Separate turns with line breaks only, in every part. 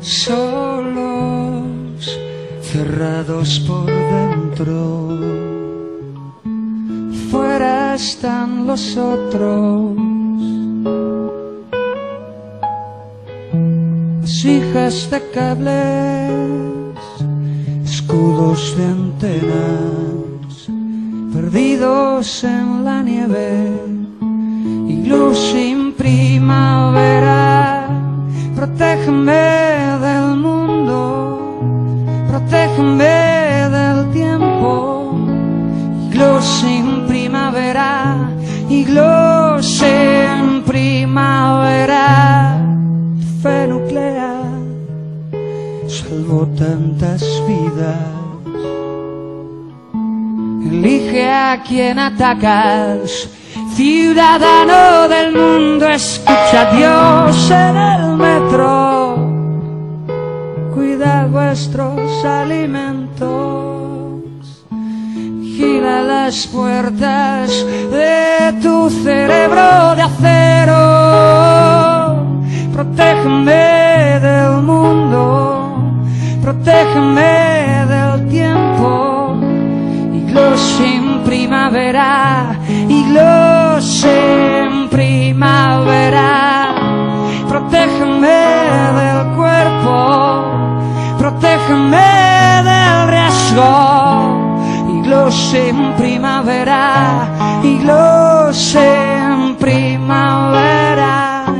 Solos, cerrados por dentro, fuera están los otros, vasijas de cables, escudos de antenas, perdidos en la nieve, iglú sin primavera. Protégeme del mundo, protégeme del tiempo, iglú sin primavera, iglú sin primavera. Fe nuclear salvó tantas vidas, elige a quien atacas. Ciudadano del mundo, escucha a Dios en el metro, cuida vuestros alimentos, vigila las puertas de tu cerebro de acero. Protégeme del mundo, protégeme del tiempo, iglú sin primavera, iglú sin primavera. Protégeme del cuerpo, protégeme del riesgo, iglú sin primavera, iglú sin primavera.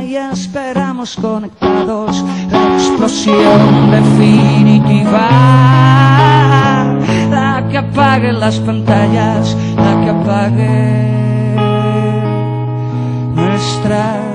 Y esperamos conectados la explosión definitiva, la que apague las pantallas, la que apague nuestra